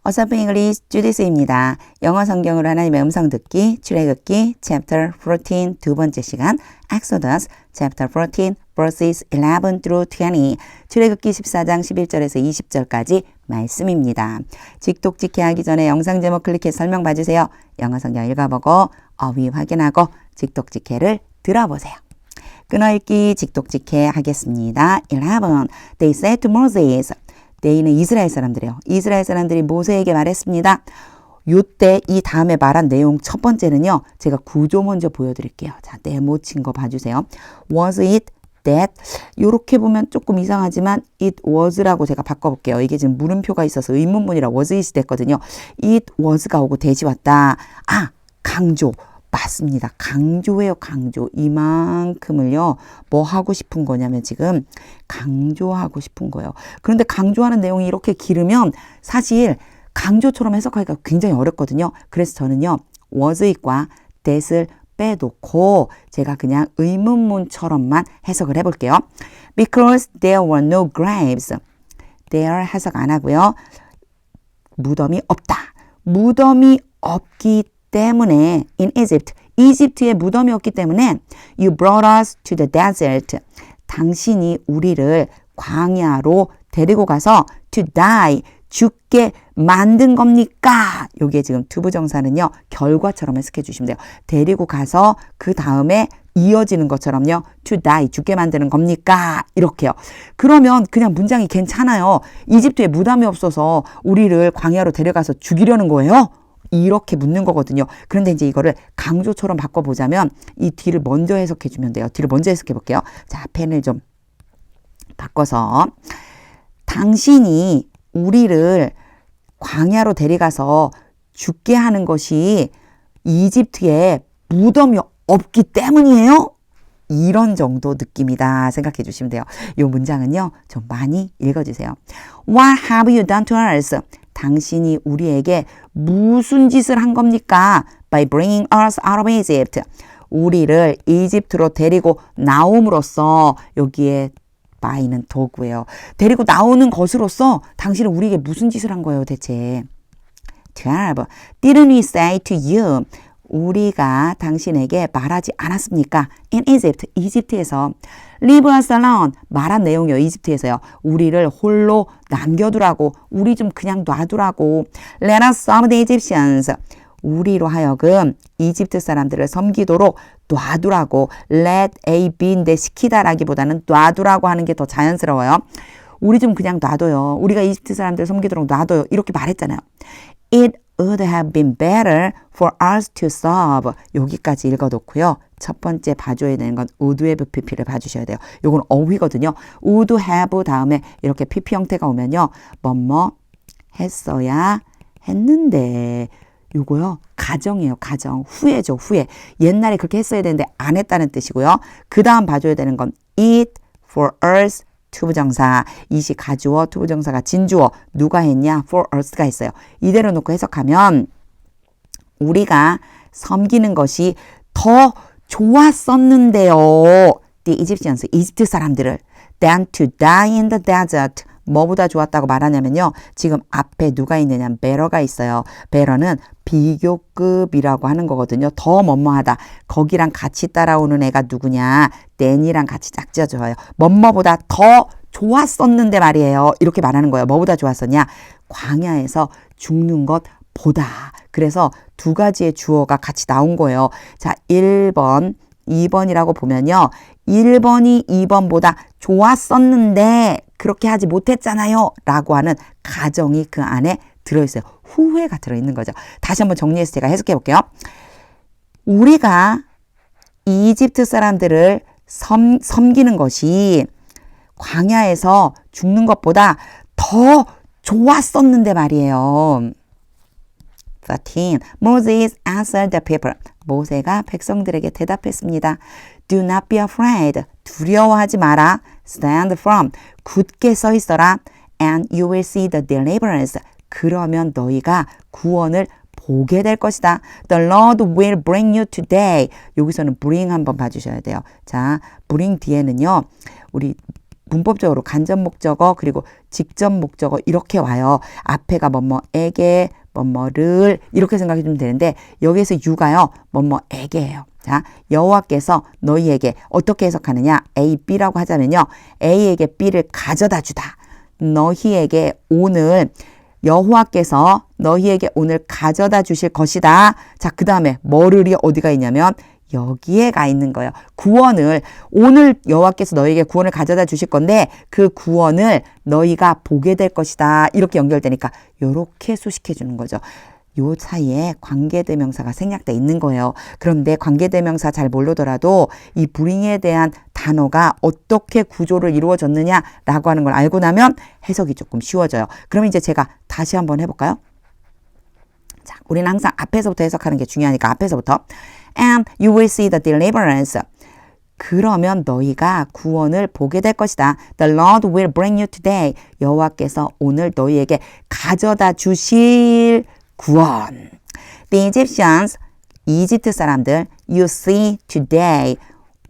어서프 잉글리시 주디스입니다. 영어 성경으로 하나님의 음성 듣기, 출애굽기 chapter 14 두 번째 시간 Exodus chapter 14 verses 11 through 20 출애굽기 14장 11절에서 20절까지 말씀입니다. 직독직해 하기 전에 영상 제목 클릭해 설명 봐주세요. 영어 성경 읽어보고 어휘 확인하고 직독직해를 들어보세요. 끊어읽기 직독직해 하겠습니다. 11. They said to Moses They는 이스라엘 사람들이에요. 이스라엘 사람들이 모세에게 말했습니다. 요때 이 다음에 말한 내용 첫 번째는요. 제가 구조 먼저 보여드릴게요. 자, 네모친 거 봐주세요. Was it that? 요렇게 보면 조금 이상하지만 it was라고 제가 바꿔볼게요. 이게 지금 물음표가 있어서 의문문이라 was it 됐거든요. it was가 오고 that이 왔다. 아, 강조. 맞습니다. 강조예요, 강조. 이만큼을요, 뭐 하고 싶은 거냐면 지금 강조하고 싶은 거예요. 그런데 강조하는 내용이 이렇게 길으면 사실 강조처럼 해석하기가 굉장히 어렵거든요. 그래서 저는요, wasit과 that을 빼놓고 제가 그냥 의문문처럼만 해석을 해볼게요. Because there were no graves. There 해석 안 하고요. 무덤이 없다. 무덤이 없기 때문에 in Egypt, 이집트에 무덤이 없기 때문에 you brought us to the desert. 당신이 우리를 광야로 데리고 가서 to die, 죽게 만든 겁니까? 여기에 지금 투부정사는요, 결과처럼 해석해 주시면 돼요. 데리고 가서 그 다음에 이어지는 것처럼요, to die, 죽게 만드는 겁니까? 이렇게요. 그러면 그냥 문장이 괜찮아요. 이집트에 무덤이 없어서 우리를 광야로 데려가서 죽이려는 거예요? 이렇게 묻는 거거든요. 그런데 이제 이거를 강조처럼 바꿔보자면 이 뒤를 먼저 해석해 주면 돼요. 뒤를 먼저 해석해 볼게요. 자, 펜을 좀 바꿔서 당신이 우리를 광야로 데려가서 죽게 하는 것이 이집트에 무덤이 없기 때문이에요? 이런 정도 느낌이다 생각해 주시면 돼요. 이 문장은요, 좀 많이 읽어주세요. What have you done to us? 당신이 우리에게 무슨 짓을 한 겁니까? By bringing us out of Egypt. 우리를 이집트로 데리고 나옴으로써, 여기에 by는 도구예요. 데리고 나오는 것으로서 당신은 우리에게 무슨 짓을 한 거예요, 대체? 12. Didn't we say to you? 우리가 당신에게 말하지 않았습니까? In Egypt, 이집트에서 Leave us alone, 말한 내용이요. 이집트에서요. 우리를 홀로 남겨두라고, 우리 좀 그냥 놔두라고. Let us serve the Egyptians, 우리로 하여금 이집트 사람들을 섬기도록 놔두라고. Let A B인데 시키다라기보다는 놔두라고 하는 게 더 자연스러워요. 우리 좀 그냥 놔둬요. 우리가 이집트 사람들을 섬기도록 놔둬요. 이렇게 말했잖아요. It would have been better for us to serve. 여기까지 읽어놓고요. 첫 번째 봐줘야 되는 건 would have pp를 봐주셔야 돼요. 요건 어휘거든요. would have 다음에 이렇게 pp 형태가 오면요. 뭐뭐 했어야 했는데, 요거요. 가정이에요. 가정. 후회죠. 후회. 옛날에 그렇게 했어야 되는데 안 했다는 뜻이고요. 그 다음 봐줘야 되는 건 it for us 투부정사, 이시 가주어, 투부정사가 진주어, 누가 했냐? for us가 있어요. 이대로 놓고 해석하면 우리가 섬기는 것이 더 좋았었는데요. The Egyptians, 이집트 사람들을 than to die in the desert. 뭐보다 좋았다고 말하냐면요. 지금 앞에 누가 있느냐? better가 있어요. better는 비교급이라고 하는 거거든요. 더 뭐뭐하다. 거기랑 같이 따라오는 애가 누구냐? than이랑 같이 짝지어줘요. 뭐뭐보다 더 좋았었는데 말이에요. 이렇게 말하는 거예요. 뭐보다 좋았었냐? 광야에서 죽는 것보다. 그래서 두 가지의 주어가 같이 나온 거예요. 자, 1번, 2번이라고 보면요. 1번이 2번보다 좋았었는데 그렇게 하지 못했잖아요. 라고 하는 가정이 그 안에 들어있어요. 후회가 들어있는 거죠. 다시 한번 정리해서 제가 해석해 볼게요. 우리가 이집트 사람들을 섬기는 것이 광야에서 죽는 것보다 더 좋았었는데 말이에요. 13. Moses answered the people. 모세가 백성들에게 대답했습니다. Do not be afraid. 두려워하지 마라. Stand firm. 굳게 서 있어라. And you will see the deliverance. 그러면 너희가 구원을 보게 될 것이다. The Lord will bring you today. 여기서는 bring 한번 봐주셔야 돼요. 자, bring 뒤에는요. 우리 문법적으로 간접 목적어 그리고 직접 목적어 이렇게 와요. 앞에가 뭐뭐에게 뭐뭐를 이렇게 생각해 주면 되는데 여기에서 you가요. 뭐뭐에게예요. 자, 여호와께서 너희에게 어떻게 해석하느냐? A, B라고 하자면요. A에게 B를 가져다 주다. 너희에게 오늘 여호와께서 너희에게 오늘 가져다 주실 것이다. 자, 그 다음에 뭐를이 어디가 있냐면 여기에 가 있는 거예요. 구원을 오늘 여호와께서 너희에게 구원을 가져다 주실 건데 그 구원을 너희가 보게 될 것이다. 이렇게 연결되니까 이렇게 수식해 주는 거죠. 요 사이에 관계대명사가 생략돼 있는 거예요. 그런데 관계대명사 잘 모르더라도 이 bring에 대한 단어가 어떻게 구조를 이루어졌느냐라고 하는 걸 알고 나면 해석이 조금 쉬워져요. 그럼 이제 제가 다시 한번 해볼까요? 자, 우리는 항상 앞에서부터 해석하는 게 중요하니까 앞에서부터 And you will see the deliverance. 그러면 너희가 구원을 보게 될 것이다. The Lord will bring you today. 여호와께서 오늘 너희에게 가져다 주실 구원. The Egyptians, 이집트 사람들, you see today.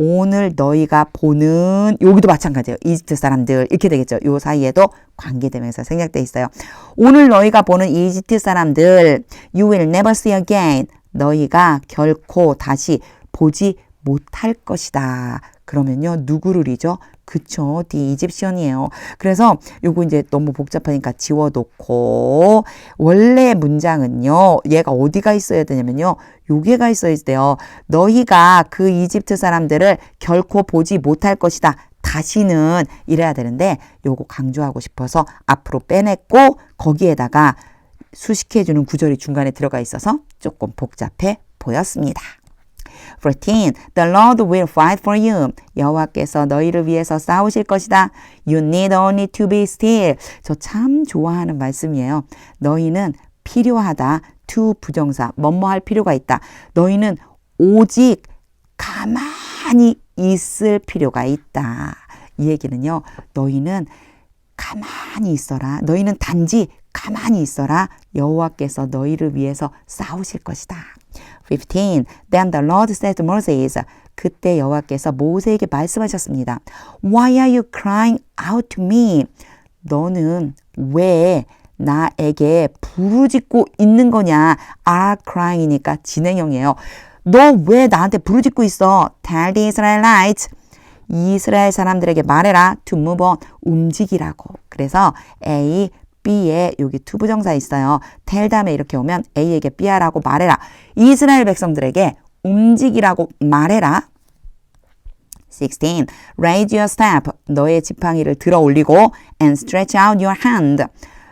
오늘 너희가 보는, 여기도 마찬가지예요. 이집트 사람들 이렇게 되겠죠. 요 사이에도 관계되면서 생략돼 있어요. 오늘 너희가 보는 이집트 사람들, you will never see again. 너희가 결코 다시 보지 못할 것이다. 그러면요, 누구를이죠? 그쵸, the Egyptian이에요. 그래서 요거 이제 너무 복잡하니까 지워놓고 원래 문장은요, 얘가 어디가 있어야 되냐면요, 요게가 있어야 돼요. 너희가 그 이집트 사람들을 결코 보지 못할 것이다. 다시는 이래야 되는데 요거 강조하고 싶어서 앞으로 빼냈고 거기에다가 수식해주는 구절이 중간에 들어가 있어서 조금 복잡해 보였습니다. 14. The Lord will fight for you. 여호와께서 너희를 위해서 싸우실 것이다. You need only to be still. 저 참 좋아하는 말씀이에요. 너희는 필요하다. to 부정사. 뭐뭐 할 필요가 있다. 너희는 오직 가만히 있을 필요가 있다. 이 얘기는요. 너희는 가만히 있어라. 너희는 단지 가만히 있어라. 여호와께서 너희를 위해서 싸우실 것이다. 15. Then the Lord said to Moses. 그때 여호와께서 모세에게 말씀하셨습니다. Why are you crying out to me? 너는 왜 나에게 부르짖고 있는 거냐? are crying이니까 진행형이에요. 너 왜 나한테 부르짖고 있어? Tell the Israelites. 이스라엘 사람들에게 말해라. To move on. 움직이라고. 그래서 A, B에 여기 to 부정사 있어요. tell 다음에 이렇게 오면 A에게 B 하라고 말해라. 이스라엘 백성들에게 움직이라고 말해라. 16. Raise your staff. 너의 지팡이를 들어 올리고 and stretch out your hand.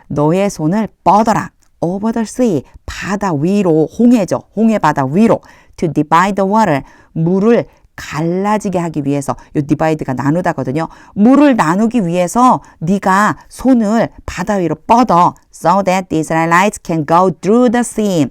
너의 손을 뻗어라. Over the sea. 바다 위로. 홍해죠. 홍해 바다 위로. To divide the water. 물을 갈라지게 하기 위해서 이 디바이드가 나누다거든요. 물을 나누기 위해서 네가 손을 바다 위로 뻗어. So that the Israelites can go through the sea.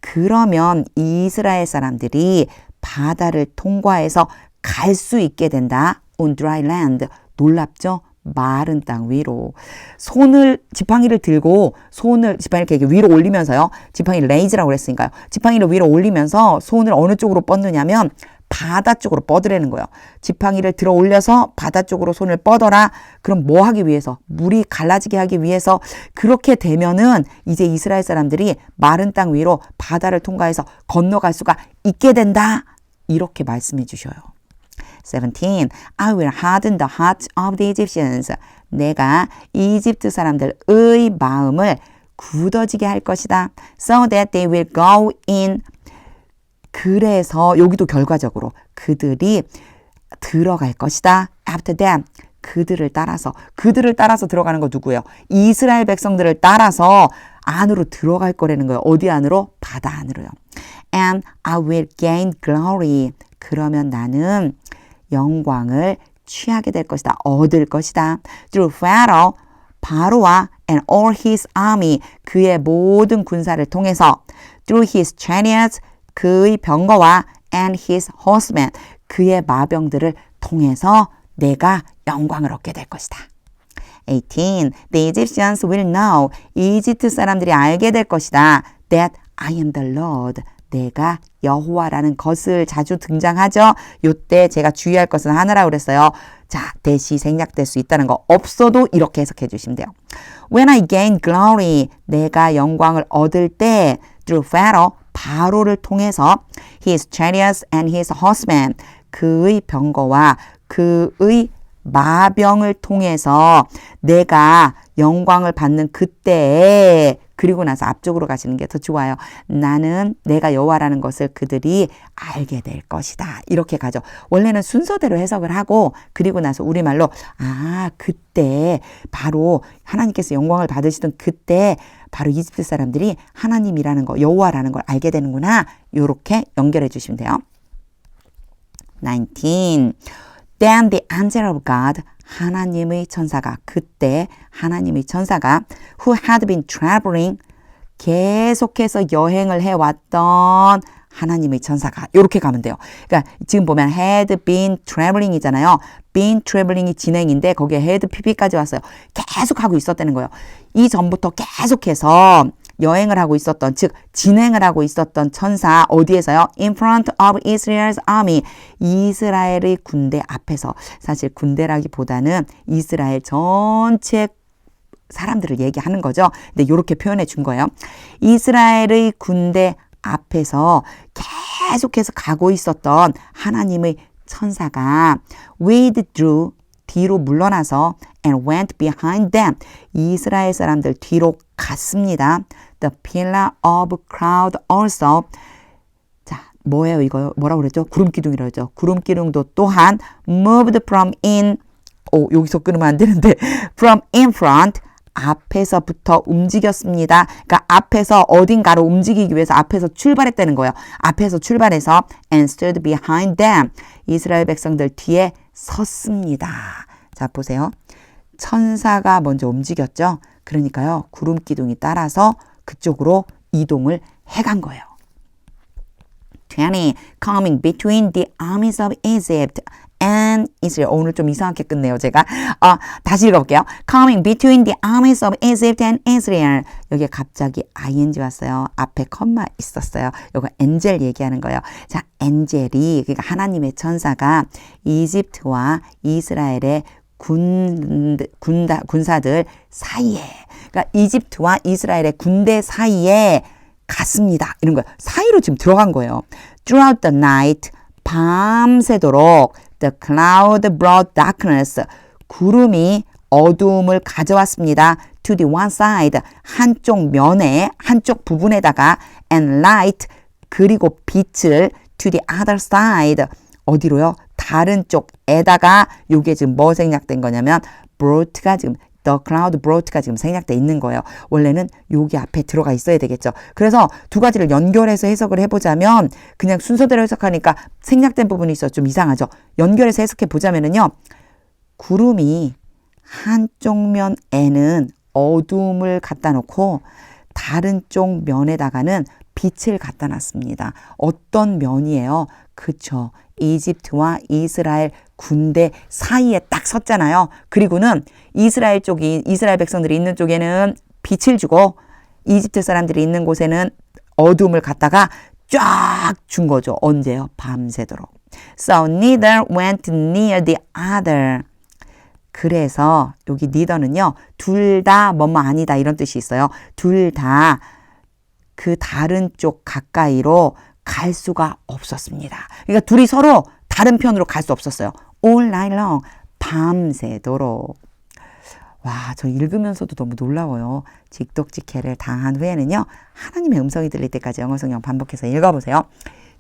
그러면 이스라엘 사람들이 바다를 통과해서 갈 수 있게 된다. On dry land. 놀랍죠? 마른 땅 위로. 손을 지팡이를 들고 손을 지팡이를 이렇게 위로 올리면서요. 지팡이를 레이즈라고 그랬으니까요. 지팡이를 위로 올리면서 손을 어느 쪽으로 뻗느냐면 바다 쪽으로 뻗으라는 거예요. 지팡이를 들어 올려서 바다 쪽으로 손을 뻗어라. 그럼 뭐 하기 위해서? 물이 갈라지게 하기 위해서. 그렇게 되면은 이제 이스라엘 사람들이 마른 땅 위로 바다를 통과해서 건너갈 수가 있게 된다. 이렇게 말씀해 주셔요. 17. I will harden the hearts of the Egyptians. 내가 이집트 사람들의 마음을 굳어지게 할 것이다. So that they will go in. 그래서 여기도 결과적으로 그들이 들어갈 것이다. After them. 그들을 따라서 들어가는 거 누구예요? 이스라엘 백성들을 따라서 안으로 들어갈 거라는 거예요. 어디 안으로? 바다 안으로요. And I will gain glory. 그러면 나는 영광을 취하게 될 것이다. 얻을 것이다. Through Pharaoh, 바로와 and all his army, 그의 모든 군사를 통해서 through his chariots, 그의 병거와 and his horsemen, 그의 마병들을 통해서 내가 영광을 얻게 될 것이다. 18. The Egyptians will know. 이집트 사람들이 알게 될 것이다. That I am the Lord. 내가 여호와라는 것을 자주 등장하죠. 요때 제가 주의할 것은 하나라고 그랬어요. 자, 대시 생략될 수 있다는 거 없어도 이렇게 해석해 주시면 돼요. When I gain glory, 내가 영광을 얻을 때 through Pharaoh, 바로를 통해서 his chariots and his horsemen, 그의 병거와 그의 마병을 통해서 내가 영광을 받는 그때에, 그리고 나서 앞쪽으로 가시는 게 더 좋아요. 나는 내가 여호와라는 것을 그들이 알게 될 것이다. 이렇게 가죠. 원래는 순서대로 해석을 하고 그리고 나서 우리말로 그때 바로 하나님께서 영광을 받으시던 그때 바로 이집트 사람들이 하나님이라는 거, 여호와라는 걸 알게 되는구나. 이렇게 연결해 주시면 돼요. 19. Then the angel of God, 하나님의 천사가, 그때 하나님의 천사가 who had been traveling, 계속해서 여행을 해왔던 하나님의 천사가, 이렇게 가면 돼요. 그러니까 지금 보면 had been traveling 이잖아요. been traveling이 진행인데 거기에 had pp까지 왔어요. 계속 하고 있었다는 거예요. 이 전부터 계속해서 여행을 하고 있었던, 즉 진행을 하고 있었던 천사, 어디에서요? In front of Israel's army, 이스라엘의 군대 앞에서. 사실 군대라기보다는 이스라엘 전체 사람들을 얘기하는 거죠. 근데 이렇게 표현해 준 거예요. 이스라엘의 군대 앞에서 계속해서 가고 있었던 하나님의 천사가 withdrew, 뒤로 물러나서 and went behind them, 이스라엘 사람들 뒤로 갔습니다. The pillar of cloud also, 자, 뭐예요 이거? 뭐라고 그랬죠? 구름기둥이라고 했죠. 구름기둥도 또한 moved from in, 여기서 끊으면 안 되는데 from in front, 앞에서부터 움직였습니다. 그러니까 앞에서 어딘가로 움직이기 위해서 앞에서 출발했다는 거예요. 앞에서 출발해서 and stood behind them, 이스라엘 백성들 뒤에 섰습니다. 자, 보세요. 천사가 먼저 움직였죠. 그러니까요, 구름기둥이 따라서 그쪽으로 이동을 해간 거예요. 20. Coming between the armies of Egypt and Israel. 오늘 좀 이상하게 끝내요, 제가. 다시 읽어볼게요. Coming between the armies of Egypt and Israel. 여기에 갑자기 ing 왔어요. 앞에 컴마 있었어요. 이거 엔젤 얘기하는 거예요. 자, 엔젤이, 그러니까 하나님의 천사가 이집트와 이스라엘의 군사들 사이에, 그러니까 이집트와 이스라엘의 군대 사이에 갔습니다. 이런 거예요. 사이로 지금 들어간 거예요. Throughout the night, 밤새도록 the cloud brought darkness, 구름이 어두움을 가져왔습니다. To the one side, 한쪽 면에, 한쪽 부분에다가 and light, 그리고 빛을 to the other side, 어디로요? 다른 쪽에다가. 요게 지금 뭐 생략된 거냐면 brought가 지금 the cloud brought가 지금 생략돼 있는 거예요. 원래는 여기 앞에 들어가 있어야 되겠죠. 그래서 두 가지를 연결해서 해석을 해보자면, 그냥 순서대로 해석하니까 생략된 부분이 있어 좀 이상하죠. 연결해서 해석해 보자면은요, 구름이 한쪽 면에는 어두움을 갖다 놓고 다른 쪽 면에다가는 빛을 갖다 놨습니다. 어떤 면이에요? 그쵸. 이집트와 이스라엘 군대 사이에 딱 섰잖아요. 그리고는 이스라엘 백성들이 있는 쪽에는 빛을 주고 이집트 사람들이 있는 곳에는 어둠을 갖다가 쫙 준 거죠. 언제요? 밤새도록. So neither went near the other. 그래서 여기 neither는요, 둘 다 뭐뭐 아니다 이런 뜻이 있어요. 둘 다 그 다른 쪽 가까이로 갈 수가 없었습니다. 그러니까 둘이 서로 다른 편으로 갈 수 없었어요. All night long, 밤새도록. 와, 저 읽으면서도 너무 놀라워요. 직독직해를 당한 후에는요, 하나님의 음성이 들릴 때까지 영어 성경 반복해서 읽어보세요.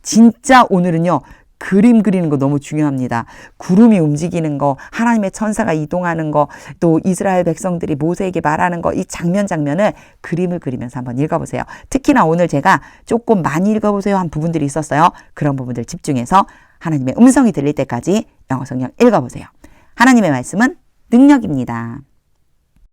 진짜 오늘은요, 그림 그리는 거 너무 중요합니다. 구름이 움직이는 거, 하나님의 천사가 이동하는 거, 또 이스라엘 백성들이 모세에게 말하는 거, 이 장면을 그림을 그리면서 한번 읽어보세요. 특히나 오늘 제가 조금 많이 읽어보세요 한 부분들이 있었어요. 그런 부분들 집중해서 하나님의 음성이 들릴 때까지 영어 성경 읽어보세요. 하나님의 말씀은 능력입니다.